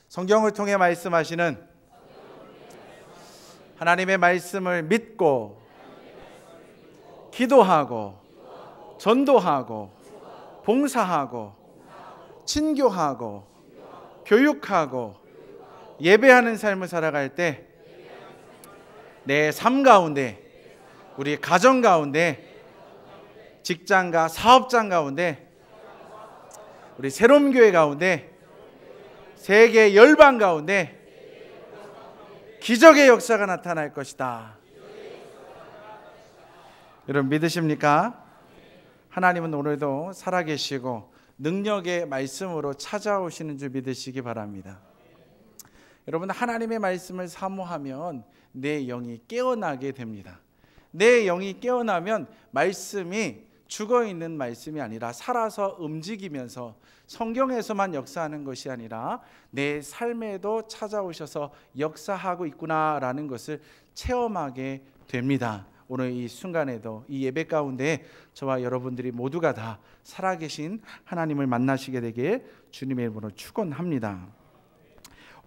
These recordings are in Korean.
성경을 통해 말씀하시는 하나님의 말씀을 믿고 기도하고 전도하고 봉사하고 친교하고 교육하고 예배하는 삶을 살아갈 때 내 삶 가운데, 우리 가정 가운데, 직장과 사업장 가운데, 우리 새로운 교회 가운데, 세계 열방 가운데 기적의 역사가 나타날 것이다. 여러분 믿으십니까? 하나님은 오늘도 살아계시고 능력의 말씀으로 찾아오시는 줄 믿으시기 바랍니다. 여러분, 하나님의 말씀을 사모하면 내 영이 깨어나게 됩니다. 내 영이 깨어나면 말씀이 죽어있는 말씀이 아니라 살아서 움직이면서 성경에서만 역사하는 것이 아니라 내 삶에도 찾아오셔서 역사하고 있구나라는 것을 체험하게 됩니다. 오늘 이 순간에도 이 예배 가운데 저와 여러분들이 모두가 다 살아계신 하나님을 만나시게 되길 주님의 이름으로 축원합니다.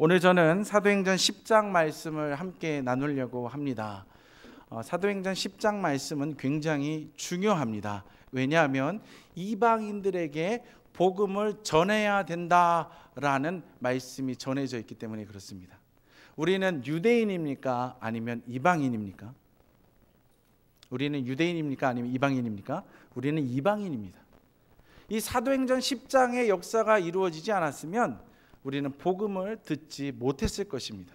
오늘 저는 사도행전 10장 말씀을 함께 나누려고 합니다. 사도행전 10장 말씀은 굉장히 중요합니다. 왜냐하면 이방인들에게 복음을 전해야 된다라는 말씀이 전해져 있기 때문에 그렇습니다. 우리는 유대인입니까? 아니면 이방인입니까? 우리는 유대인입니까? 아니면 이방인입니까? 우리는 이방인입니다. 이 사도행전 10장의 역사가 이루어지지 않았으면 우리는 복음을 듣지 못했을 것입니다.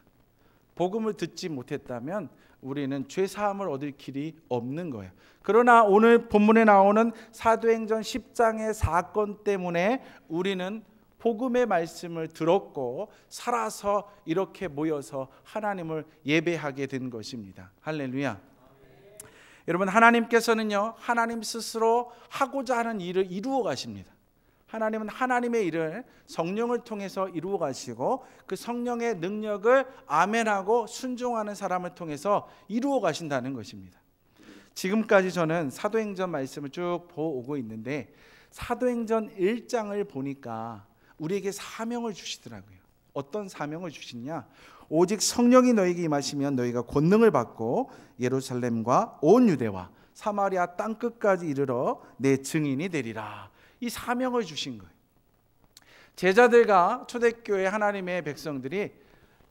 복음을 듣지 못했다면 우리는 죄사함을 얻을 길이 없는 거예요. 그러나 오늘 본문에 나오는 사도행전 10장의 사건 때문에 우리는 복음의 말씀을 들었고 살아서 이렇게 모여서 하나님을 예배하게 된 것입니다. 할렐루야. 여러분, 하나님께서는요, 하나님 스스로 하고자 하는 일을 이루어 가십니다. 하나님은 하나님의 일을 성령을 통해서 이루어 가시고 그 성령의 능력을 아멘하고 순종하는 사람을 통해서 이루어 가신다는 것입니다. 지금까지 저는 사도행전 말씀을 쭉 보고 있는데 사도행전 1장을 보니까 우리에게 사명을 주시더라고요. 어떤 사명을 주시냐? 오직 성령이 너에게 임하시면 너희가 권능을 받고 예루살렘과 온 유대와 사마리아 땅끝까지 이르러 내 증인이 되리라. 이 사명을 주신 거예요. 제자들과 초대교회 하나님의 백성들이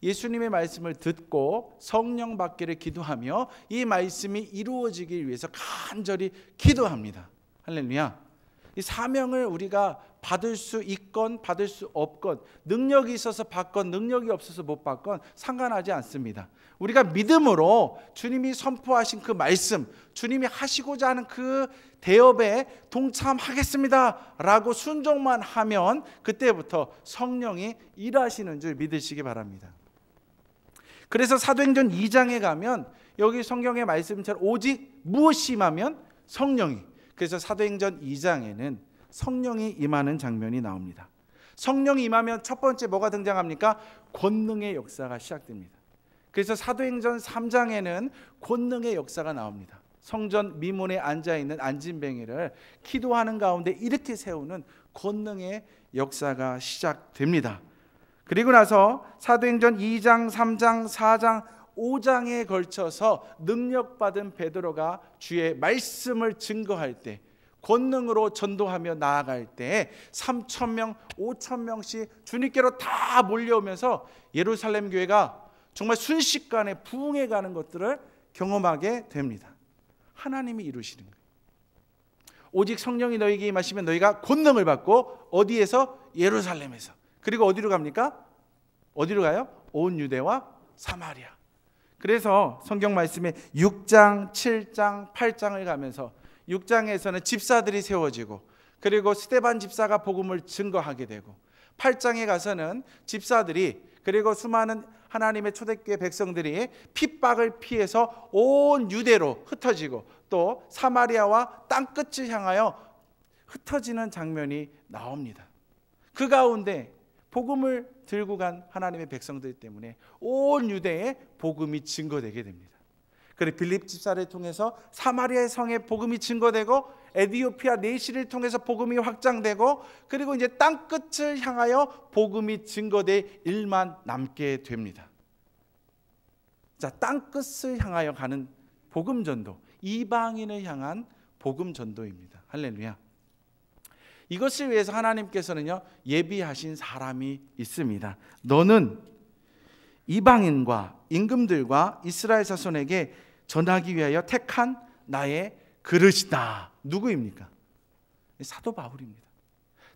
예수님의 말씀을 듣고 성령 받기를 기도하며 이 말씀이 이루어지기 위해서 간절히 기도합니다. 할렐루야. 이 사명을 우리가 받을 수 있건 받을 수 없건, 능력이 있어서 받건 능력이 없어서 못 받건 상관하지 않습니다. 우리가 믿음으로 주님이 선포하신 그 말씀, 주님이 하시고자 하는 그 대업에 동참하겠습니다 라고 순종만 하면 그때부터 성령이 일하시는 줄 믿으시기 바랍니다. 그래서 사도행전 2장에 가면 여기 성경의 말씀처럼 오직 무엇이 임하면 성령이, 그래서 사도행전 2장에는 성령이 임하는 장면이 나옵니다. 성령이 임하면 첫 번째 뭐가 등장합니까? 권능의 역사가 시작됩니다. 그래서 사도행전 3장에는 권능의 역사가 나옵니다. 성전 미문에 앉아있는 안진뱅이를 기도하는 가운데 이렇게 세우는 권능의 역사가 시작됩니다. 그리고 나서 사도행전 2장, 3장, 4장, 5장에 걸쳐서 능력받은 베드로가 주의 말씀을 증거할 때, 권능으로 전도하며 나아갈 때 3,000명, 5,000명씩 주님께로 다 몰려오면서 예루살렘 교회가 정말 순식간에 부흥해 가는 것들을 경험하게 됩니다. 하나님이 이루시는 거예요. 오직 성령이 너희에게 임하시면 너희가 권능을 받고 어디에서? 예루살렘에서. 그리고 어디로 갑니까? 어디로 가요? 온 유대와 사마리아. 그래서 성경 말씀에 6장, 7장, 8장을 가면서 6장에서는 집사들이 세워지고 그리고 스데반 집사가 복음을 증거하게 되고 8장에 가서는 집사들이 그리고 수많은 하나님의 초대교회 백성들이 핍박을 피해서 온 유대로 흩어지고 또 사마리아와 땅끝을 향하여 흩어지는 장면이 나옵니다. 그 가운데 복음을 들고 간 하나님의 백성들 때문에 온 유대에 복음이 증거되게 됩니다. 그리고 빌립 집사를 통해서 사마리아의 성에 복음이 증거되고 에디오피아 내시를 통해서 복음이 확장되고 그리고 이제 땅끝을 향하여 복음이 증거될 일만 남게 됩니다. 자, 땅끝을 향하여 가는 복음 전도, 이방인을 향한 복음 전도입니다. 할렐루야. 이것을 위해서 하나님께서는요 예비하신 사람이 있습니다. 너는 이방인과 임금들과 이스라엘 자손에게 전하기 위하여 택한 나의 그릇이다. 누구입니까? 사도 바울입니다.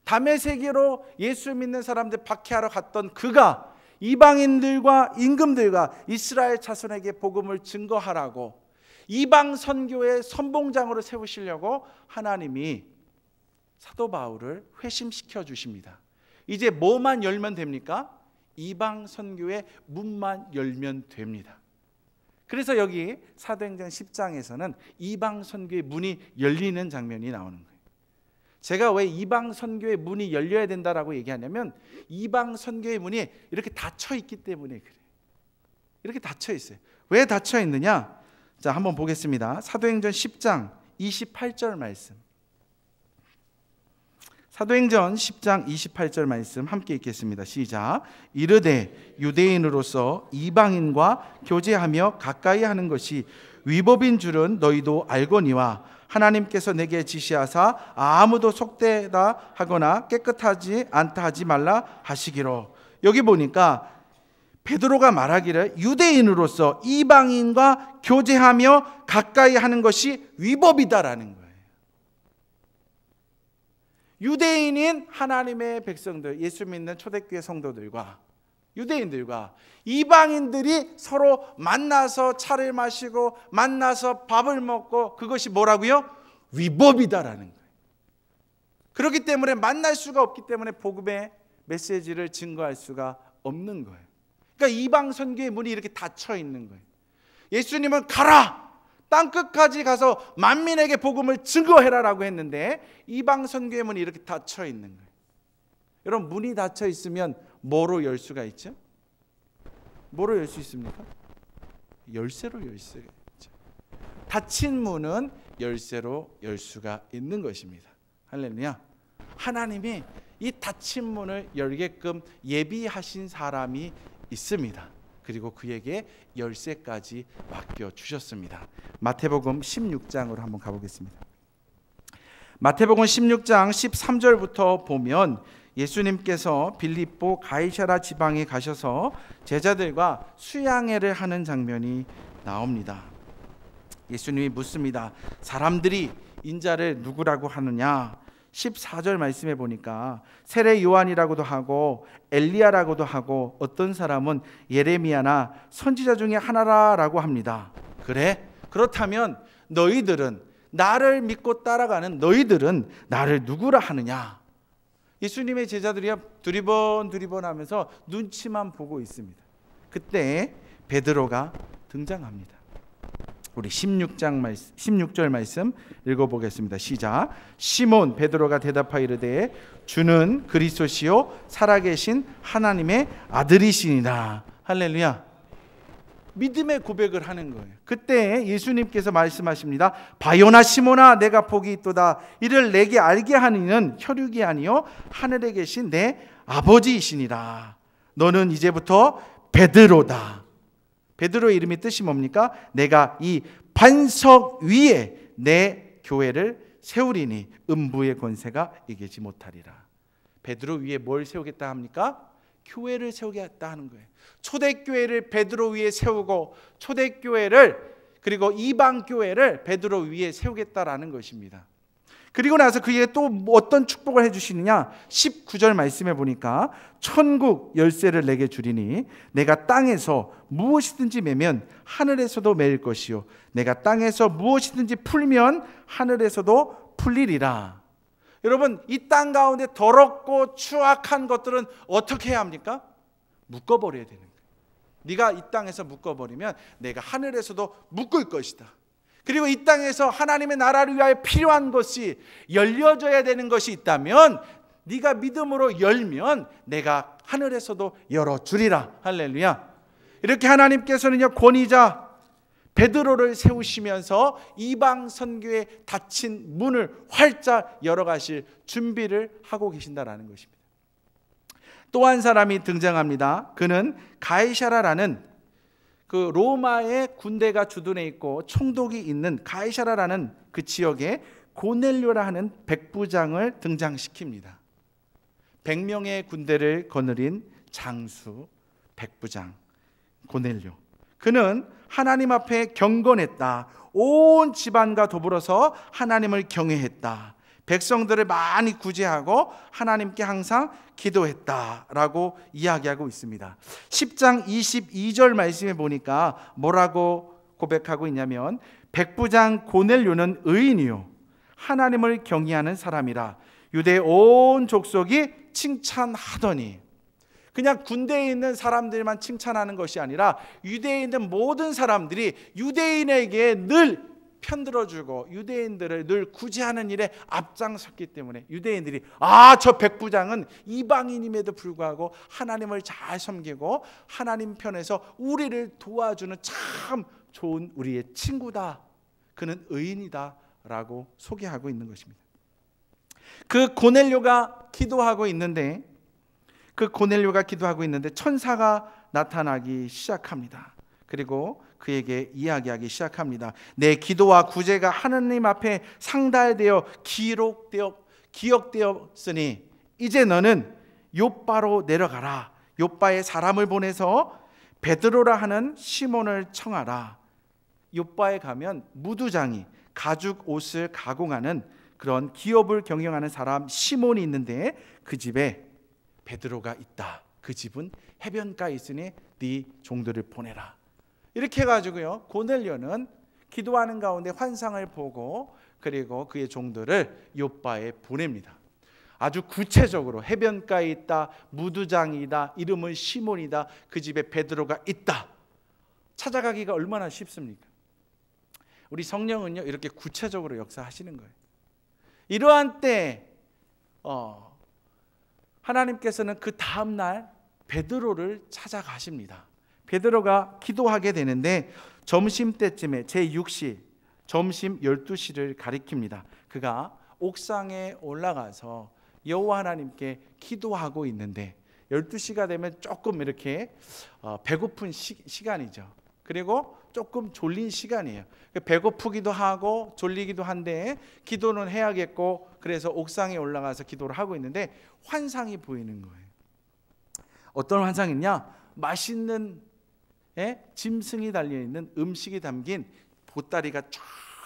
다메섹으로 예수 믿는 사람들 박해하러 갔던 그가 이방인들과 임금들과 이스라엘 자손에게 복음을 증거하라고 이방 선교의 선봉장으로 세우시려고 하나님이 사도 바울을 회심시켜 주십니다. 이제 뭐만 열면 됩니까? 이방 선교의 문만 열면 됩니다. 그래서 여기 사도행전 10장에서는 이방 선교의 문이 열리는 장면이 나오는 거예요. 제가 왜 이방 선교의 문이 열려야 된다라고 얘기하냐면 이방 선교의 문이 이렇게 닫혀 있기 때문에 그래요. 이렇게 닫혀 있어요. 왜 닫혀 있느냐? 자, 한번 보겠습니다. 사도행전 10장 28절 말씀. 사도행전 10장 28절 말씀 함께 읽겠습니다. 시작. 이르되 유대인으로서 이방인과 교제하며 가까이 하는 것이 위법인 줄은 너희도 알거니와 하나님께서 내게 지시하사 아무도 속되다 하거나 깨끗하지 않다 하지 말라 하시기로. 여기 보니까 베드로가 말하기를 유대인으로서 이방인과 교제하며 가까이 하는 것이 위법이다라는 거예요. 유대인인 하나님의 백성들, 예수 믿는 초대교회 성도들과 유대인들과 이방인들이 서로 만나서 차를 마시고 만나서 밥을 먹고 그것이 뭐라고요? 위법이다라는 거예요. 그렇기 때문에 만날 수가 없기 때문에 복음의 메시지를 증거할 수가 없는 거예요. 그러니까 이방 선교의 문이 이렇게 닫혀 있는 거예요. 예수님은 가라! 땅끝까지 가서 만민에게 복음을 증거해라라고 했는데 이방 선교의 문이 이렇게 닫혀 있는 거예요. 여러분, 문이 닫혀 있으면 뭐로 열 수가 있죠? 뭐로 열 수 있습니까? 열쇠로 열 수가 있죠. 닫힌 문은 열쇠로 열 수가 있는 것입니다. 할렐루야. 하나님이 이 닫힌 문을 열게끔 예비하신 사람이 있습니다. 그리고 그에게 열쇠까지 맡겨주셨습니다. 마태복음 16장으로 한번 가보겠습니다. 마태복음 16장 13절부터 보면 예수님께서 빌립보 가이사랴 지방에 가셔서 제자들과 수양회를 하는 장면이 나옵니다. 예수님이 묻습니다. 사람들이 인자를 누구라고 하느냐? 14절 말씀해 보니까 세례 요한이라고도 하고 엘리야라고도 하고 어떤 사람은 예레미야나 선지자 중에 하나라고 합니다. 그래? 그렇다면 너희들은, 나를 믿고 따라가는 너희들은 나를 누구라 하느냐? 예수님의 제자들이 두리번 하면서 눈치만 보고 있습니다. 그때 베드로가 등장합니다. 우리 16절 말씀 읽어보겠습니다. 시작. 시몬 베드로가 대답하여 이르되 주는 그리스도시요 살아계신 하나님의 아들이시니라. 할렐루야. 믿음의 고백을 하는 거예요. 그때 예수님께서 말씀하십니다. 바요나 시몬아 내가 복이 있도다. 이를 내게 알게 하는 이는 혈육이 아니요 하늘에 계신 내 아버지이시니라. 너는 이제부터 베드로다. 베드로의 이름이 뜻이 뭡니까? 내가 이 반석 위에 내 교회를 세우리니 음부의 권세가 이기지 못하리라. 베드로 위에 뭘 세우겠다 합니까? 교회를 세우겠다 하는 거예요. 초대교회를 베드로 위에 세우고 초대교회를 그리고 이방교회를 베드로 위에 세우겠다라는 것입니다. 그리고 나서 그에게 또 어떤 축복을 해주시느냐? 19절 말씀해 보니까 천국 열쇠를 내게 주리니 내가 땅에서 무엇이든지 매면 하늘에서도 매일 것이요 내가 땅에서 무엇이든지 풀면 하늘에서도 풀리리라. 여러분, 이 땅 가운데 더럽고 추악한 것들은 어떻게 해야 합니까? 묶어버려야 되는 거예요. 네가 이 땅에서 묶어버리면 내가 하늘에서도 묶을 것이다. 그리고 이 땅에서 하나님의 나라를 위하여 필요한 것이 열려져야 되는 것이 있다면 네가 믿음으로 열면 내가 하늘에서도 열어주리라. 할렐루야. 이렇게 하나님께서는요 권위자 베드로를 세우시면서 이방 선교에 닫힌 문을 활짝 열어가실 준비를 하고 계신다라는 것입니다. 또 한 사람이 등장합니다. 그는 가이사라라는 그 로마의 군대가 주둔해 있고 총독이 있는 가이사라라는 그 지역에 고넬료라 하는 백부장을 등장시킵니다. 100명의 군대를 거느린 장수 백부장 고넬료. 그는 하나님 앞에 경건했다. 온 집안과 더불어서 하나님을 경외했다. 백성들을 많이 구제하고 하나님께 항상 기도했다라고 이야기하고 있습니다. 10장 22절 말씀에 보니까 뭐라고 고백하고 있냐면, 백부장 고넬료는 의인이요 하나님을 경외하는 사람이라 유대 온 족속이 칭찬하더니, 그냥 군대에 있는 사람들만 칭찬하는 것이 아니라 유대에 있는 모든 사람들이 유대인에게 늘 편들어주고 유대인들을 늘 구제하는 일에 앞장섰기 때문에 유대인들이 저 백부장은 이방인임에도 불구하고 하나님을 잘 섬기고 하나님 편에서 우리를 도와주는 참 좋은 우리의 친구다, 그는 의인이다 라고 소개하고 있는 것입니다. 그 고넬료가 기도하고 있는데 천사가 나타나기 시작합니다. 그리고 그에게 이야기하기 시작합니다. 내 기도와 구제가 하나님 앞에 상달되어 기억되었으니 이제 너는 요빠로 내려가라. 요빠에 사람을 보내서 베드로라 하는 시몬을 청하라. 요빠에 가면 무두장이 가죽 옷을 가공하는 그런 기업을 경영하는 사람 시몬이 있는데 그 집에 베드로가 있다. 그 집은 해변가에 있으니 네 종들을 보내라. 이렇게 해가지고요, 고넬료는 기도하는 가운데 환상을 보고 그리고 그의 종들을 요빠에 보냅니다. 아주 구체적으로 해변가에 있다, 무두장이다, 이름은 시몬이다, 그 집에 베드로가 있다. 찾아가기가 얼마나 쉽습니까? 우리 성령은요 이렇게 구체적으로 역사하시는 거예요. 이러한 때 하나님께서는 그 다음날 베드로를 찾아가십니다. 베드로가 기도하게 되는데 점심때쯤에 제6시 점심 12시를 가리킵니다. 그가 옥상에 올라가서 여호와 하나님께 기도하고 있는데 12시가 되면 조금 이렇게 배고픈 시간이죠. 그리고 조금 졸린 시간이에요. 배고프기도 하고 졸리기도 한데 기도는 해야겠고, 그래서 옥상에 올라가서 기도를 하고 있는데 환상이 보이는 거예요. 어떤 환상이냐? 맛있는 짐승이 달려있는 음식이 담긴 보따리가 쫙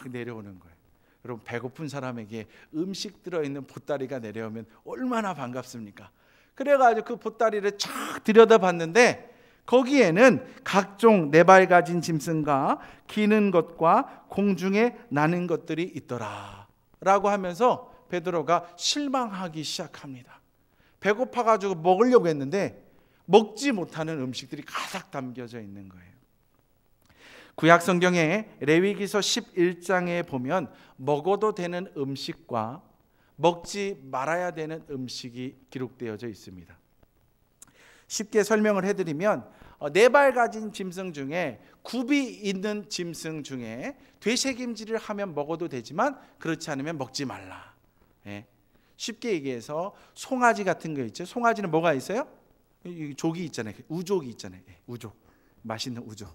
내려오는 거예요. 여러분, 배고픈 사람에게 음식 들어있는 보따리가 내려오면 얼마나 반갑습니까? 그래가지고 그 보따리를 쫙 들여다봤는데 거기에는 각종 네 발 가진 짐승과 기는 것과 공중에 나는 것들이 있더라 라고 하면서 베드로가 실망하기 시작합니다. 배고파가지고 먹으려고 했는데 먹지 못하는 음식들이 가득 담겨져 있는 거예요. 구약 성경에 레위기서 11장에 보면 먹어도 되는 음식과 먹지 말아야 되는 음식이 기록되어져 있습니다. 쉽게 설명을 해드리면 네 발 가진 짐승 중에 굽이 있는 짐승 중에 되새김질을 하면 먹어도 되지만 그렇지 않으면 먹지 말라. 쉽게 얘기해서 송아지 같은 거 있죠. 송아지는 뭐가 있어요? 족이 있잖아요. 우족이 있잖아요. 우족, 맛있는 우족.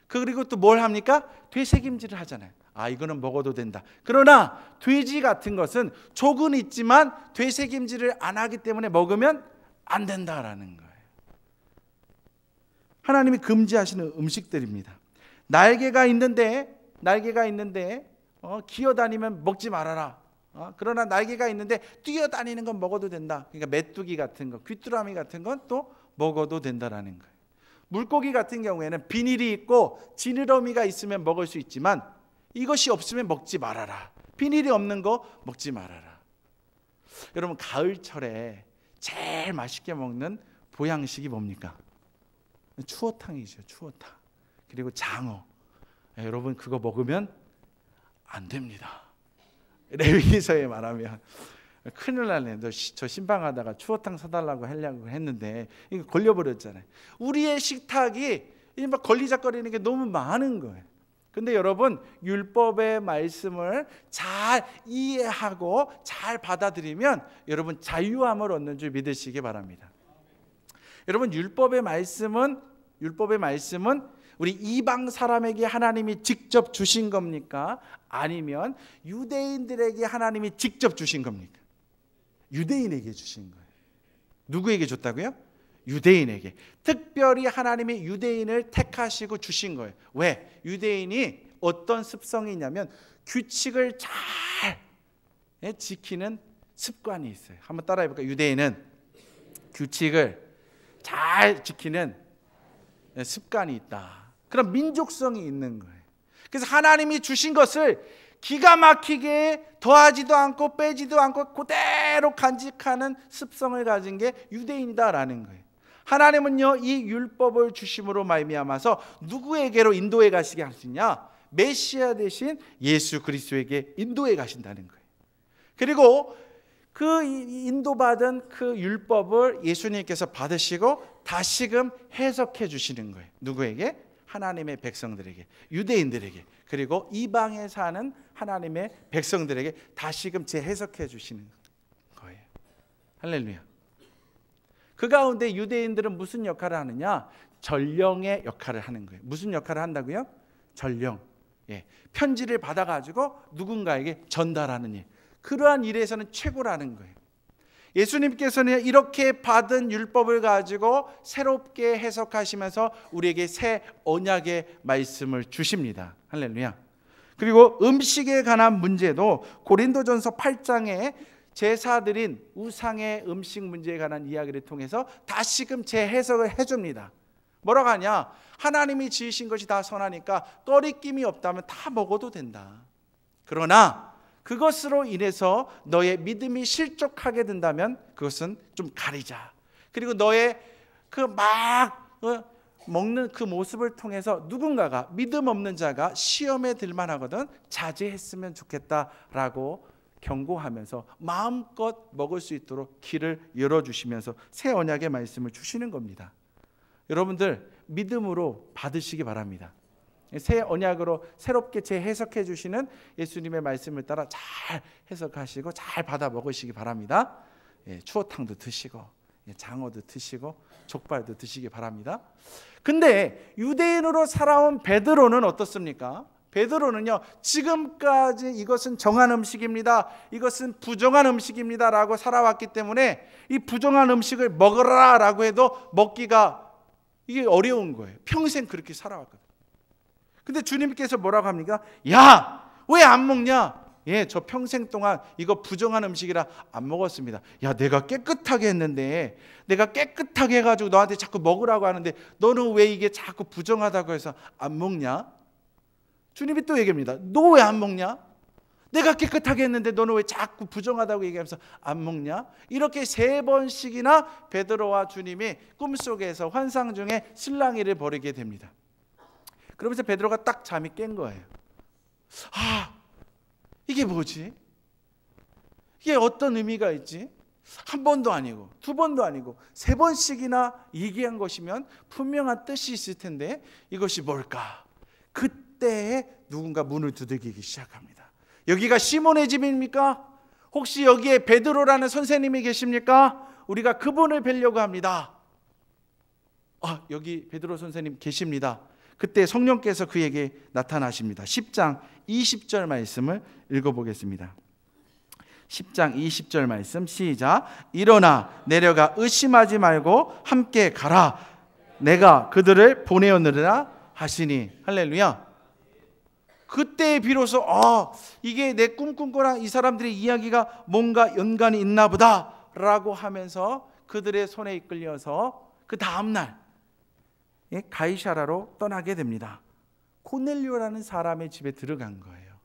그리고 또 뭘 합니까? 되새김질을 하잖아요. 이거는 먹어도 된다. 그러나 돼지 같은 것은 족은 있지만 되새김질을 안 하기 때문에 먹으면 안 된다라는 거예요. 하나님이 금지하시는 음식들입니다. 날개가 있는데 기어다니면 먹지 말아라. 그러나 날개가 있는데 뛰어다니는 건 먹어도 된다. 그러니까 메뚜기 같은 거, 귀뚜라미 같은 건 또 먹어도 된다라는 거예요. 물고기 같은 경우에는 비닐이 있고 지느러미가 있으면 먹을 수 있지만 이것이 없으면 먹지 말아라. 비닐이 없는 거 먹지 말아라. 여러분, 가을철에 제일 맛있게 먹는 보양식이 뭡니까? 추어탕이죠. 추어탕. 그리고 장어. 여러분, 그거 먹으면 안 됩니다. 레위기서에 말하면 큰일 나네. 저 신방하다가 추어탕 사달라고 하려고 했는데 이거 걸려버렸잖아요. 우리의 식탁이 이 막 걸리적거리는 게 너무 많은 거예요. 근데 여러분, 율법의 말씀을 잘 이해하고 잘 받아들이면 여러분 자유함을 얻는 줄 믿으시기 바랍니다. 여러분, 율법의 말씀은 우리 이방 사람에게 하나님이 직접 주신 겁니까? 아니면 유대인들에게 하나님이 직접 주신 겁니까? 유대인에게 주신 거예요. 누구에게 줬다고요? 유대인에게. 특별히 하나님이 유대인을 택하시고 주신 거예요. 왜? 유대인이 어떤 습성이 있냐면 규칙을 잘 지키는 습관이 있어요. 한번 따라해 볼까요? 유대인은 규칙을 잘 지키는 습관이 있다. 그런 민족성이 있는 거예요. 그래서 하나님이 주신 것을 기가 막히게 더하지도 않고 빼지도 않고 그대로 간직하는 습성을 가진 게 유대인이다라는 거예요. 하나님은요, 이 율법을 주심으로 말미암아서 누구에게로 인도해 가시게 하시냐? 메시아 대신 예수 그리스도에게 인도해 가신다는 거예요. 그리고 그 인도받은 그 율법을 예수님께서 받으시고 다시금 해석해 주시는 거예요. 누구에게? 하나님의 백성들에게, 유대인들에게, 그리고 이방에 사는 하나님의 백성들에게 다시금 재해석해 주시는 거예요. 할렐루야. 그 가운데 유대인들은 무슨 역할을 하느냐? 전령의 역할을 하는 거예요. 무슨 역할을 한다고요? 전령. 편지를 받아가지고 누군가에게 전달하는 일. 그러한 일에서는 최고라는 거예요. 예수님께서는 이렇게 받은 율법을 가지고 새롭게 해석하시면서 우리에게 새 언약의 말씀을 주십니다. 할렐루야. 그리고 음식에 관한 문제도 고린도전서 8장에 제사드린 우상의 음식 문제에 관한 이야기를 통해서 다시금 재해석을 해줍니다. 뭐라고 하냐? 하나님이 지으신 것이 다 선하니까 꺼리낌이 없다면 다 먹어도 된다. 그러나 그것으로 인해서 너의 믿음이 실족하게 된다면 그것은 좀 가리자. 그리고 너의 그 막 먹는 그 모습을 통해서 누군가가, 믿음 없는 자가 시험에 들만 하거든 자제했으면 좋겠다라고 경고하면서 마음껏 먹을 수 있도록 길을 열어주시면서 새 언약의 말씀을 주시는 겁니다. 여러분들 믿음으로 받으시기 바랍니다. 새 언약으로 새롭게 재해석해 주시는 예수님의 말씀을 따라 잘 해석하시고 잘 받아 먹으시기 바랍니다. 추어탕도 드시고 장어도 드시고 족발도 드시기 바랍니다. 근데 유대인으로 살아온 베드로는 어떻습니까? 베드로는요, 지금까지 이것은 정한 음식입니다, 이것은 부정한 음식입니다 라고 살아왔기 때문에 이 부정한 음식을 먹으라 라고 해도 먹기가 이게 어려운 거예요. 평생 그렇게 살아왔거든요. 근데 주님께서 뭐라고 합니까? 야, 왜 안 먹냐? 저 평생 동안 이거 부정한 음식이라 안 먹었습니다. 야, 내가 깨끗하게 했는데, 내가 깨끗하게 해가지고 너한테 자꾸 먹으라고 하는데 너는 왜 이게 자꾸 부정하다고 해서 안 먹냐? 주님이 또 얘기합니다. 너 왜 안 먹냐? 내가 깨끗하게 했는데 너는 왜 자꾸 부정하다고 얘기하면서 안 먹냐? 이렇게 3번씩이나 베드로와 주님이 꿈속에서 환상 중에 실랑이를 벌이게 됩니다. 그러면서 베드로가 딱 잠이 깬 거예요. 이게 뭐지? 이게 어떤 의미가 있지? 한 번도 아니고 두 번도 아니고 3번씩이나 얘기한 것이면 분명한 뜻이 있을 텐데 이것이 뭘까? 그때에 누군가 문을 두들기기 시작합니다. 여기가 시몬의 집입니까? 혹시 여기에 베드로라는 선생님이 계십니까? 우리가 그분을 뵈려고 합니다. 여기 베드로 선생님 계십니다. 그때 성령께서 그에게 나타나십니다. 10장 20절 말씀을 읽어보겠습니다. 10장 20절 말씀 시작. 일어나 내려가 의심하지 말고 함께 가라. 내가 그들을 보내었느니라 하시니. 할렐루야. 그때 비로소 이게 내 꿈꾼 거랑 이 사람들의 이야기가 뭔가 연관이 있나 보다 라고 하면서 그들의 손에 이끌려서 그 다음날 가이사라로 떠나게 됩니다. 고넬료라는 사람의 집에 들어간 거예요.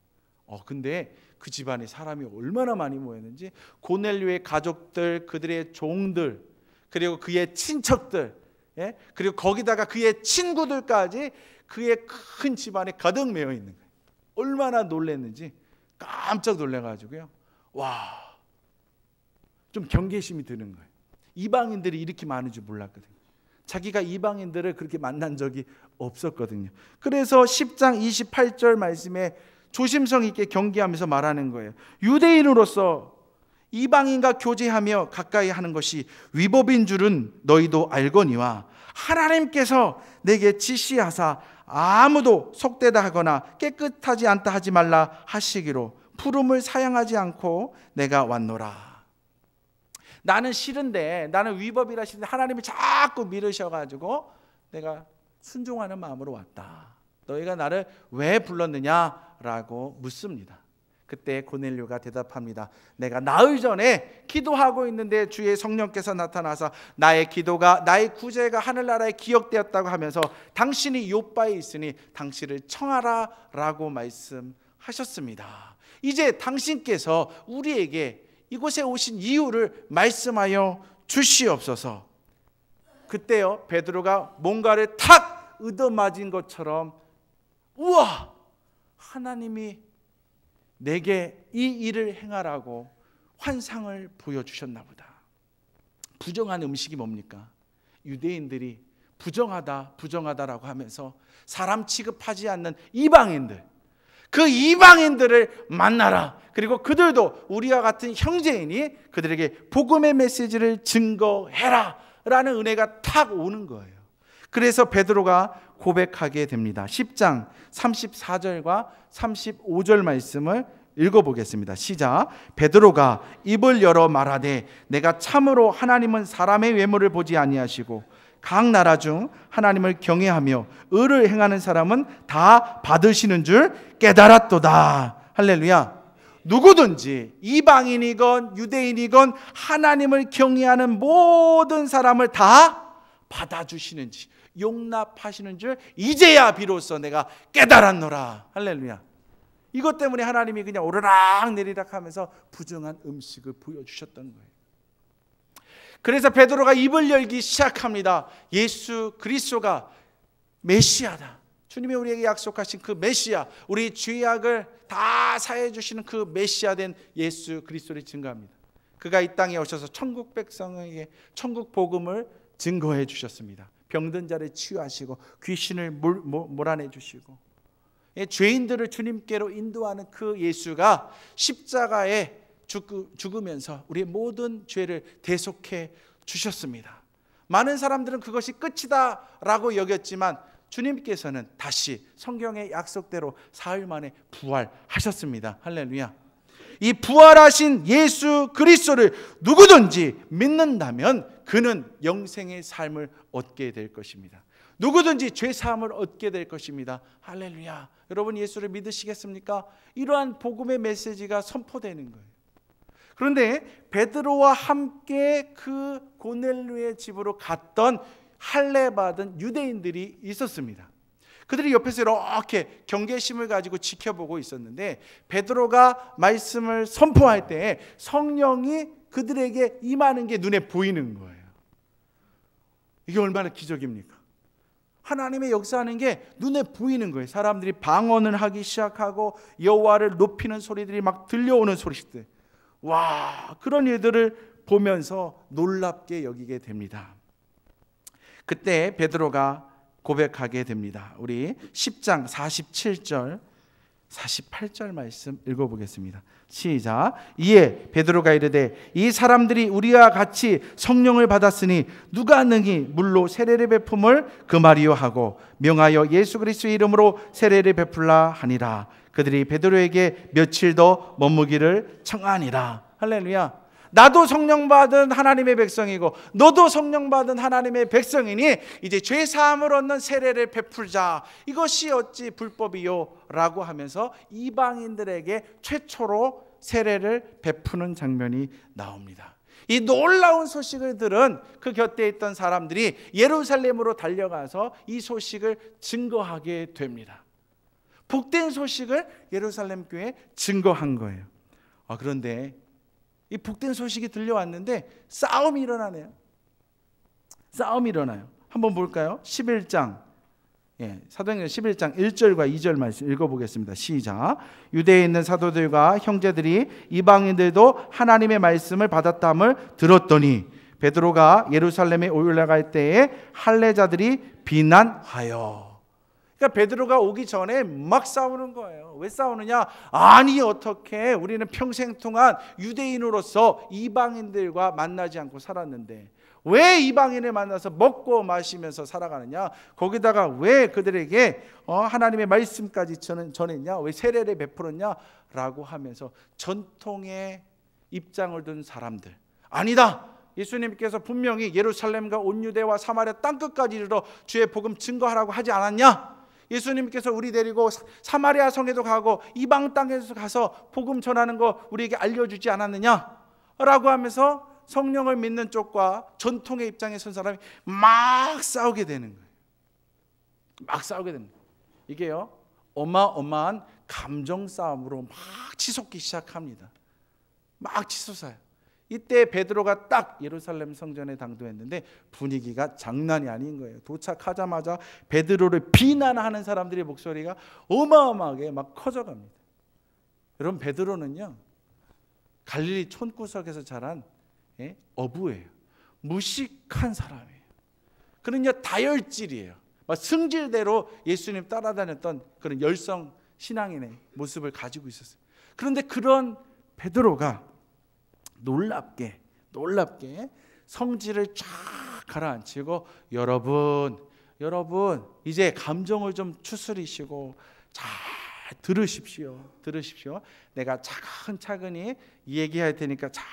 근데 그 집안에 사람이 얼마나 많이 모였는지, 고넬료의 가족들, 그들의 종들, 그리고 그의 친척들, 그리고 거기다가 그의 친구들까지 그의 큰 집안에 가득 메어 있는 거예요. 얼마나 놀랐는지 깜짝 놀라가지고요. 좀 경계심이 드는 거예요. 이방인들이 이렇게 많은 줄 몰랐거든요. 자기가 이방인들을 그렇게 만난 적이 없었거든요. 그래서 10장 28절 말씀에 조심성 있게 경계하면서 말하는 거예요. 유대인으로서 이방인과 교제하며 가까이 하는 것이 위법인 줄은 너희도 알거니와 하나님께서 내게 지시하사 아무도 속되다 하거나 깨끗하지 않다 하지 말라 하시기로 푸름을 사양하지 않고 내가 왔노라. 나는 싫은데, 나는 위법이라 싫은데 하나님이 자꾸 미루셔가지고 내가 순종하는 마음으로 왔다. 너희가 나를 왜 불렀느냐라고 묻습니다. 그때 고넬료가 대답합니다. 내가 나흘 전에 기도하고 있는데 주의 성령께서 나타나서 나의 기도가, 나의 구제가 하늘나라에 기억되었다고 하면서 당신이 요바에 있으니 당신을 청하라 라고 말씀하셨습니다. 이제 당신께서 우리에게 이곳에 오신 이유를 말씀하여 주시옵소서. 그때요, 베드로가 뭔가를 탁 얻어맞은 것처럼, 우와, 하나님이 내게 이 일을 행하라고 환상을 보여주셨나 보다. 부정한 음식이 뭡니까? 유대인들이 부정하다라고 하면서 사람 취급하지 않는 이방인들, 그 이방인들을 만나라. 그리고 그들도 우리와 같은 형제이니 그들에게 복음의 메시지를 증거해라 라는 은혜가 탁 오는 거예요. 그래서 베드로가 고백하게 됩니다. 10장 34절과 35절 말씀을 읽어보겠습니다. 시작. 베드로가 입을 열어 말하되 내가 참으로 하나님은 사람의 외모를 보지 아니하시고 각 나라 중 하나님을 경외하며 의를 행하는 사람은 다 받으시는 줄 깨달았도다. 할렐루야. 누구든지 이방인이건 유대인이건 하나님을 경외하는 모든 사람을 다 받아주시는지 용납하시는 줄 이제야 비로소 내가 깨달았노라. 할렐루야. 이것 때문에 하나님이 그냥 오르락 내리락 하면서 부정한 음식을 보여주셨던 거예요. 그래서 베드로가 입을 열기 시작합니다. 예수 그리스도가 메시아다. 주님이 우리에게 약속하신 그 메시아, 우리 죄악을 다 사해 주시는 그 메시아 된 예수 그리스도를 증거합니다. 그가 이 땅에 오셔서 천국 백성에게 천국 복음을 증거해 주셨습니다. 병든 자를 치유하시고 귀신을 몰아내 주시고 죄인들을 주님께로 인도하는 그 예수가 십자가에 죽으면서 우리의 모든 죄를 대속해 주셨습니다. 많은 사람들은 그것이 끝이다 라고 여겼지만 주님께서는 다시 성경의 약속대로 사흘 만에 부활하셨습니다. 할렐루야. 이 부활하신 예수 그리스도를 누구든지 믿는다면 그는 영생의 삶을 얻게 될 것입니다. 누구든지 죄사함을 얻게 될 것입니다. 할렐루야. 여러분 예수를 믿으시겠습니까? 이러한 복음의 메시지가 선포되는 거예요. 그런데 베드로와 함께 그 고넬료의 집으로 갔던 할례받은 유대인들이 있었습니다. 그들이 옆에서 이렇게 경계심을 가지고 지켜보고 있었는데 베드로가 말씀을 선포할 때 성령이 그들에게 임하는 게 눈에 보이는 거예요. 이게 얼마나 기적입니까? 하나님의 역사하는 게 눈에 보이는 거예요. 사람들이 방언을 하기 시작하고 여호와를 높이는 소리들이 막 들려오는 소리들. 와, 그런 일들을 보면서 놀랍게 여기게 됩니다. 그때 베드로가 고백하게 됩니다. 우리 10장 47절 48절 말씀 읽어보겠습니다. 시작. 이에 베드로가 이르되 이 사람들이 우리와 같이 성령을 받았으니 누가 능히 물로 세례를 베품을 금하리요 하고 명하여 예수 그리스도의 이름으로 세례를 베풀라 하니라. 그들이 베드로에게 며칠 더 머무기를 청하니라. 할렐루야. 나도 성령 받은 하나님의 백성이고 너도 성령 받은 하나님의 백성이니 이제 죄 사함을 얻는 세례를 베풀자. 이것이 어찌 불법이요? 라고 하면서 이방인들에게 최초로 세례를 베푸는 장면이 나옵니다. 이 놀라운 소식을 들은 그 곁에 있던 사람들이 예루살렘으로 달려가서 이 소식을 증거하게 됩니다. 복된 소식을 예루살렘 교회에 증거한 거예요. 그런데 이 복된 소식이 들려왔는데 싸움이 일어나네요. 싸움이 일어나요. 한번 볼까요? 11장 사도행전 11장 1절과 2절 말씀 읽어보겠습니다. 시작. 유대에 있는 사도들과 형제들이 이방인들도 하나님의 말씀을 받았다함을 들었더니 베드로가 예루살렘에 올라갈 때에 할례자들이 비난하여. 그러니까 베드로가 오기 전에 막 싸우는 거예요. 왜 싸우느냐? 아니 어떻게 우리는 평생 동안 유대인으로서 이방인들과 만나지 않고 살았는데 왜 이방인을 만나서 먹고 마시면서 살아가느냐? 거기다가 왜 그들에게 하나님의 말씀까지 전했냐? 왜 세례를 베풀었냐? 라고 하면서 전통의 입장을 둔 사람들. 아니다. 예수님께서 분명히 예루살렘과 온 유대와 사마리아 땅끝까지 이르러 주의 복음 증거하라고 하지 않았냐? 예수님께서 우리 데리고 사마리아 성에도 가고 이방 땅에서 가서 복음 전하는 거 우리에게 알려주지 않았느냐? 라고 하면서 성령을 믿는 쪽과 전통의 입장에 선 사람이 막 싸우게 되는 거예요. 막 싸우게 되는 거예요. 이게요, 어마어마한 감정 싸움으로 막 치솟기 시작합니다. 막 치솟아요. 이때 베드로가 딱 예루살렘 성전에 당도했는데 분위기가 장난이 아닌 거예요. 도착하자마자 베드로를 비난하는 사람들의 목소리가 어마어마하게 막 커져갑니다. 여러분, 베드로는요, 갈릴리 촌구석에서 자란 어부예요. 무식한 사람이에요. 그는요, 다혈질이에요. 막 승질대로 예수님 따라다녔던 그런 열성 신앙인의 모습을 가지고 있었어요. 그런데 그런 베드로가 놀랍게 성질을 쫙 가라앉히고 여러분 이제 감정을 좀 추스리시고 잘 들으십시오. 내가 차근차근히 얘기할 테니까 잘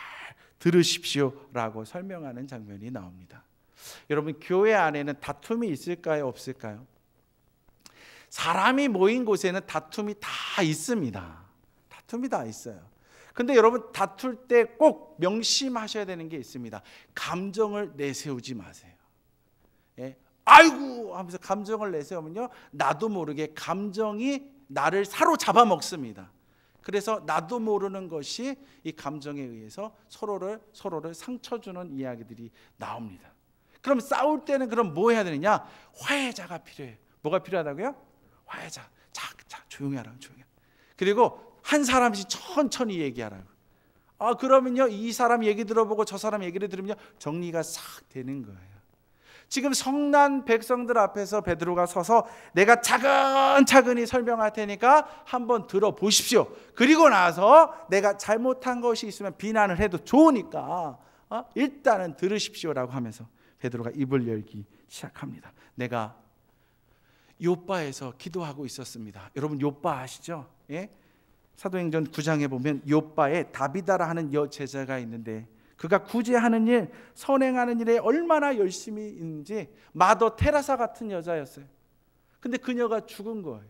들으십시오 라고 설명하는 장면이 나옵니다. 여러분, 교회 안에는 다툼이 있을까요? 없을까요? 사람이 모인 곳에는 다툼이 다 있습니다. 다툼이 다 있어요. 근데 여러분, 다툴 때 꼭 명심하셔야 되는 게 있습니다. 감정을 내세우지 마세요. 아이고 하면서 감정을 내세우면요, 나도 모르게 감정이 나를 사로잡아 먹습니다. 그래서 나도 모르는 것이 이 감정에 의해서 서로를 상처 주는 이야기들이 나옵니다. 그럼 싸울 때는 그럼 뭐 해야 되느냐? 화해자가 필요해요. 뭐가 필요하다고요? 화해자. 자, 조용히 하라고. 그리고 한 사람씩 천천히 얘기하라고. 그러면요, 이 사람 얘기 들어보고 저 사람 얘기를 들으면요, 정리가 싹 되는 거예요. 지금 성난 백성들 앞에서 베드로가 서서 내가 차근차근히 설명할 테니까 한번 들어보십시오. 그리고 나서 내가 잘못한 것이 있으면 비난을 해도 좋으니까 일단은 들으십시오라고 하면서 베드로가 입을 열기 시작합니다. 내가 요바에서 기도하고 있었습니다. 여러분, 요바 아시죠? 예? 사도행전 9장에 보면 요바에 다비다라 하는 여제자가 있는데 그가 구제하는 일, 선행하는 일에 얼마나 열심히 있는지 마더 테라사 같은 여자였어요. 근데 그녀가 죽은 거예요.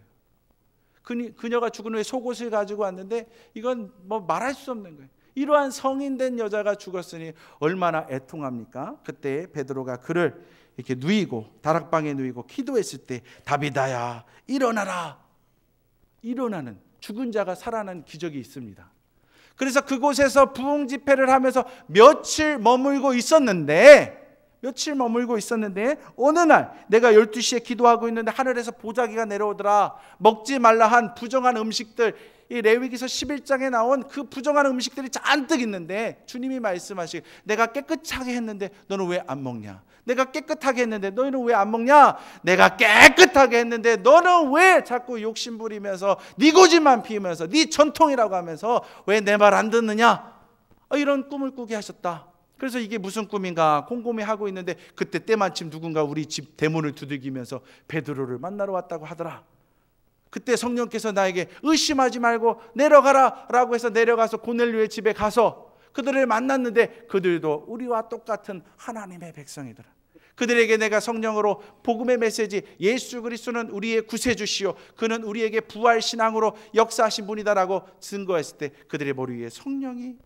그녀가 죽은 후에 속옷을 가지고 왔는데 이건 뭐 말할 수 없는 거예요. 이러한 성인된 여자가 죽었으니 얼마나 애통합니까? 그때 베드로가 그를 이렇게 다락방에 누이고 기도했을 때 다비다야 일어나라. 일어나는, 죽은 자가 살아나는 기적이 있습니다. 그래서 그곳에서 부흥 집회를 하면서 며칠 머물고 있었는데 어느 날 내가 12시에 기도하고 있는데 하늘에서 보자기가 내려오더라. 먹지 말라 한 부정한 음식들, 이 레위기서 11장에 나온 그 부정한 음식들이 잔뜩 있는데 주님이 말씀하시기, 내가 깨끗하게 했는데 너는 왜 안 먹냐? 내가 깨끗하게 했는데 너희는 왜 안 먹냐? 내가 깨끗하게 했는데 너는 왜 자꾸 욕심 부리면서 네 고집만 피우면서 네 전통이라고 하면서 왜 내 말 안 듣느냐? 이런 꿈을 꾸게 하셨다. 그래서 이게 무슨 꿈인가 곰곰이하고 있는데 그때 때마침 누군가 우리 집 대문을 두들기면서 베드로를 만나러 왔다고 하더라. 그때 성령께서 나에게 의심하지 말고 내려가라 라고 해서 내려가서 고넬료의 집에 가서 그들을 만났는데 그들도 우리와 똑같은 하나님의 백성이더라. 그들에게 내가 성령으로 복음의 메시지, 예수 그리스도는 우리의 구세주시요 그는 우리에게 부활 신앙으로 역사하신 분이다라고 증거했을 때 그들의 머리 위에 성령이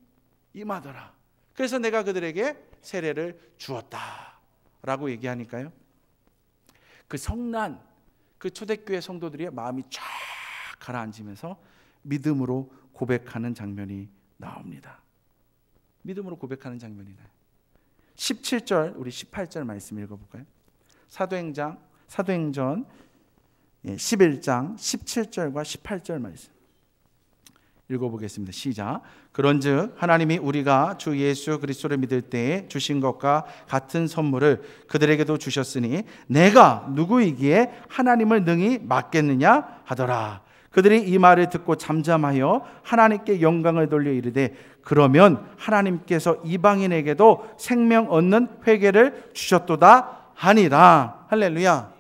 임하더라. 그래서 내가 그들에게 세례를 주었다라고 얘기하니까요, 그 성난, 그 초대교회 성도들의 마음이 쫙 가라앉으면서 믿음으로 고백하는 장면이 나옵니다. 믿음으로 고백하는 장면이 나요. 17절, 우리 18절 말씀 읽어볼까요? 사도행전 11장 17절과 18절 말씀 읽어보겠습니다. 시작. 그런즉 하나님이 우리가 주 예수 그리스도를 믿을 때에 주신 것과 같은 선물을 그들에게도 주셨으니 내가 누구이기에 하나님을 능히 막겠느냐 하더라. 그들이 이 말을 듣고 잠잠하여 하나님께 영광을 돌려 이르되 그러면 하나님께서 이방인에게도 생명 얻는 회개를 주셨도다 하니라. 할렐루야.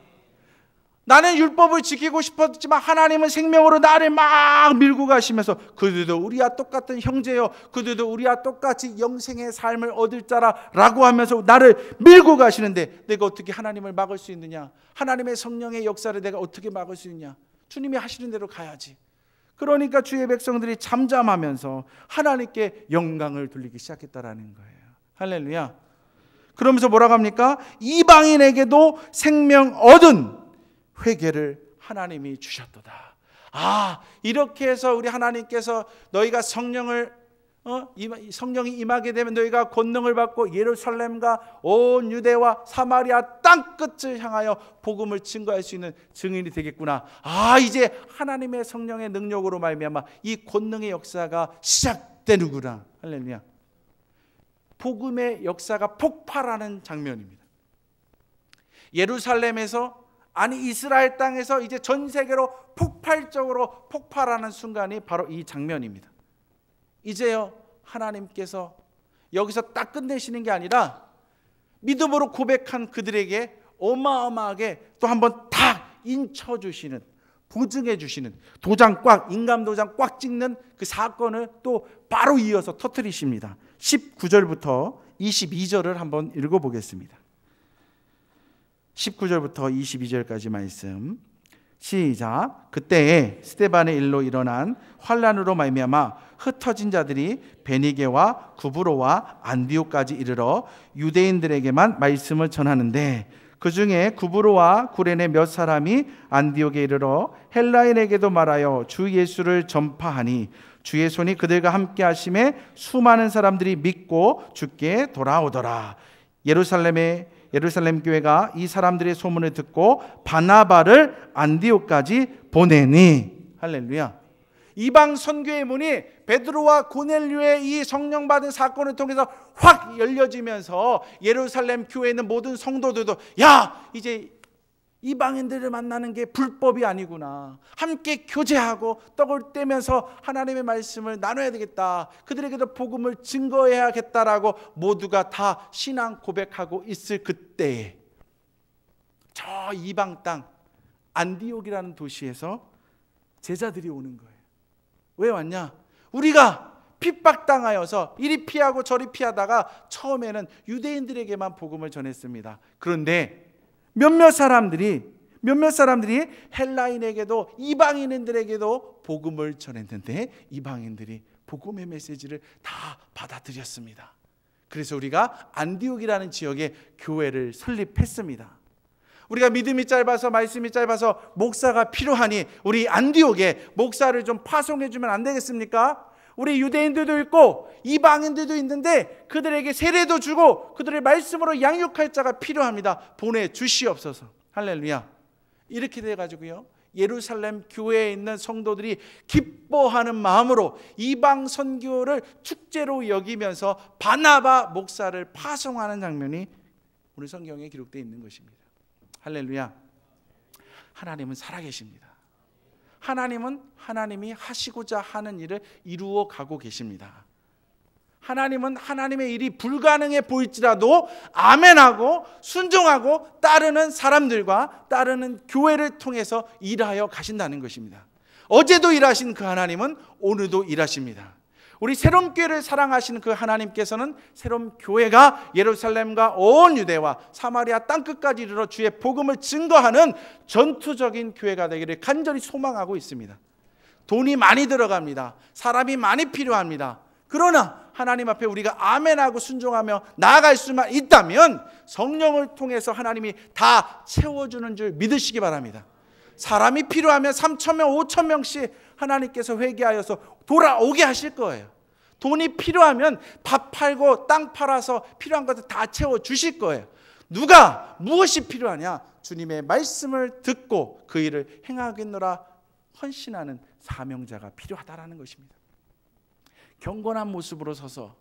나는 율법을 지키고 싶었지만 하나님은 생명으로 나를 막 밀고 가시면서 그들도 우리와 똑같은 형제요, 그들도 우리와 똑같이 영생의 삶을 얻을 자라라고 하면서 나를 밀고 가시는데 내가 어떻게 하나님을 막을 수 있느냐? 하나님의 성령의 역사를 내가 어떻게 막을 수 있냐? 주님이 하시는 대로 가야지. 그러니까 주의 백성들이 잠잠하면서 하나님께 영광을 돌리기 시작했다라는 거예요. 할렐루야. 그러면서 뭐라고 합니까? 이방인에게도 생명 얻은 회개를 하나님이 주셨도다. 이렇게 해서 우리 하나님께서 너희가 성령이 임하게 되면 너희가 권능을 받고 예루살렘과 온 유대와 사마리아 땅끝을 향하여 복음을 증거할 수 있는 증인이 되겠구나. 이제 하나님의 성령의 능력으로 말미암아 이 권능의 역사가 시작되는구나. 할렐루야. 복음의 역사가 폭발하는 장면입니다. 예루살렘에서 이스라엘 땅에서 이제 전 세계로 폭발적으로 폭발하는 순간이 바로 이 장면입니다. 이제요 하나님께서 여기서 딱 끝내시는 게 아니라 믿음으로 고백한 그들에게 어마어마하게 또 한번 다 인쳐주시는, 보증해 주시는, 인감 도장 꽉 찍는 그 사건을 또 바로 이어서 터뜨리십니다. 19절부터 22절을 한번 읽어보겠습니다. 19절부터 22절까지 말씀 시작. 그때에 스데반의 일로 일어난 환난으로 말미암아 흩어진 자들이 베니게와 구브로와 안디옥까지 이르러 유대인들에게만 말씀을 전하는데 그 중에 구브로와 구레네 몇 사람이 안디옥에 이르러 헬라인에게도 말하여 주 예수를 전파하니 주의 손이 그들과 함께 하심에 수많은 사람들이 믿고 주께 돌아오더라. 예루살렘 교회가 이 사람들의 소문을 듣고 바나바를 안디옥까지 보내니. 할렐루야. 이방 선교의 문이 베드로와 고넬료의 이 성령 받은 사건을 통해서 확 열려지면서 예루살렘 교회에 있는 모든 성도들도 이제 이방인들을 만나는 게 불법이 아니구나. 함께 교제하고 떡을 떼면서 하나님의 말씀을 나눠야 되겠다. 그들에게도 복음을 증거해야겠다라고 모두가 다 신앙 고백하고 있을 그때에 저 이방 땅 안디옥이라는 도시에서 제자들이 오는 거예요. 왜 왔냐? 우리가 핍박당하여서 이리 피하고 저리 피하다가 처음에는 유대인들에게만 복음을 전했습니다. 그런데 몇몇 사람들이 헬라인에게도 이방인들에게도 복음을 전했는데 이방인들이 복음의 메시지를 다 받아들였습니다. 그래서 우리가 안디옥이라는 지역에 교회를 설립했습니다. 우리가 믿음이 짧아서 말씀이 짧아서 목사가 필요하니 우리 안디옥에 목사를 좀 파송해 주면 안 되겠습니까? 우리 유대인들도 있고 이방인들도 있는데 그들에게 세례도 주고 그들의 말씀으로 양육할 자가 필요합니다. 보내주시옵소서. 할렐루야. 이렇게 돼가지고요 예루살렘 교회에 있는 성도들이 기뻐하는 마음으로 이방 선교를 축제로 여기면서 바나바 목사를 파송하는 장면이 오늘 성경에 기록되어 있는 것입니다. 할렐루야. 하나님은 살아계십니다. 하나님은 하나님이 하시고자 하는 일을 이루어 가고 계십니다. 하나님은 하나님의 일이 불가능해 보일지라도 아멘하고 순종하고 따르는 사람들과 따르는 교회를 통해서 일하여 가신다는 것입니다. 어제도 일하신 그 하나님은 오늘도 일하십니다. 우리 새로운 교회를 사랑하시는 그 하나님께서는 새로운 교회가 예루살렘과 온 유대와 사마리아 땅끝까지 이르러 주의 복음을 증거하는 전투적인 교회가 되기를 간절히 소망하고 있습니다. 돈이 많이 들어갑니다. 사람이 많이 필요합니다. 그러나 하나님 앞에 우리가 아멘하고 순종하며 나아갈 수만 있다면 성령을 통해서 하나님이 다 채워주는 줄 믿으시기 바랍니다. 사람이 필요하면 3,000명, 5,000명씩 하나님께서 회개하여서 돌아오게 하실 거예요. 돈이 필요하면 밥 팔고 땅 팔아서 필요한 것들 다 채워주실 거예요. 누가 무엇이 필요하냐? 주님의 말씀을 듣고 그 일을 행하겠노라 헌신하는 사명자가 필요하다라는 것입니다. 경건한 모습으로 서서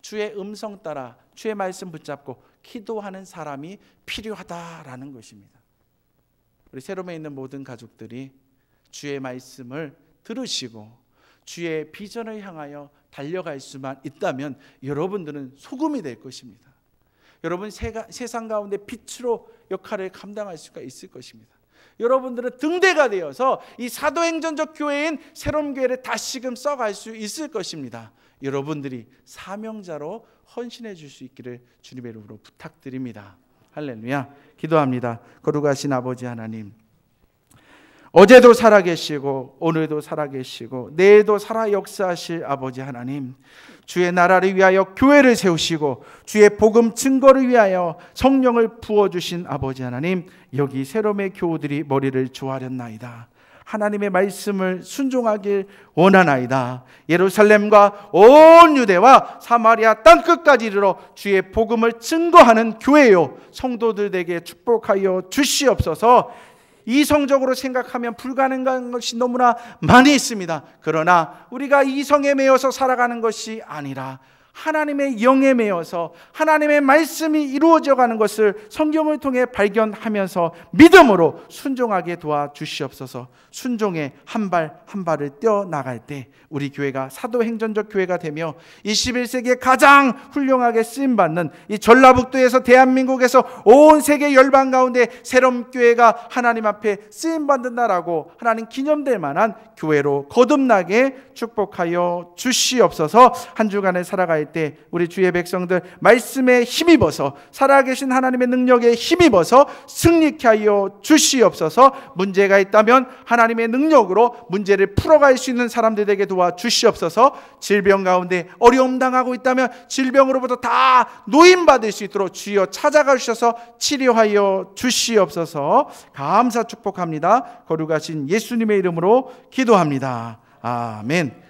주의 음성 따라 주의 말씀 붙잡고 기도하는 사람이 필요하다라는 것입니다. 우리 세롬에 있는 모든 가족들이 주의 말씀을 들으시고 주의 비전을 향하여 달려갈 수만 있다면 여러분들은 소금이 될 것입니다. 여러분 세상 가운데 빛으로 역할을 감당할 수가 있을 것입니다. 여러분들은 등대가 되어서 이 사도행전적 교회인 새롬교회를 다시금 써갈 수 있을 것입니다. 여러분들이 사명자로 헌신해 줄 수 있기를 주님의 이름으로 부탁드립니다. 할렐루야. 기도합니다. 거룩하신 아버지 하나님, 어제도 살아계시고 오늘도 살아계시고 내일도 살아 역사하실 아버지 하나님, 주의 나라를 위하여 교회를 세우시고 주의 복음 증거를 위하여 성령을 부어주신 아버지 하나님, 여기 새롬의 교우들이 머리를 조아렸나이다. 하나님의 말씀을 순종하길 원하나이다. 예루살렘과 온 유대와 사마리아 땅끝까지 이르러 주의 복음을 증거하는 교회요, 성도들에게 축복하여 주시옵소서. 이성적으로 생각하면 불가능한 것이 너무나 많이 있습니다. 그러나 우리가 이성에 매여서 살아가는 것이 아니라 하나님의 영에 매여서 하나님의 말씀이 이루어져 가는 것을 성경을 통해 발견하면서 믿음으로 순종하게 도와주시옵소서. 순종의 한 발 한 발을 떼어나갈 때 우리 교회가 사도행전적 교회가 되며 21세기에 가장 훌륭하게 쓰임받는 이 전라북도에서 대한민국에서 온 세계 열방 가운데 새롬교회가 하나님 앞에 쓰임받는다라고 하나님 기념될 만한 교회로 거듭나게 축복하여 주시옵소서. 한 주간을 살아갈 때 우리 주의 백성들 말씀에 힘입어서 살아계신 하나님의 능력에 힘입어서 승리케 하여 주시옵소서. 문제가 있다면 하나님의 능력으로 문제를 풀어갈 수 있는 사람들에게 도와주시옵소서. 질병 가운데 어려움 당하고 있다면 질병으로부터 다 노임받을 수 있도록 주여 찾아가 주셔서 치료하여 주시옵소서. 감사 축복합니다. 거룩하신 예수님의 이름으로 기도합니다. 아멘.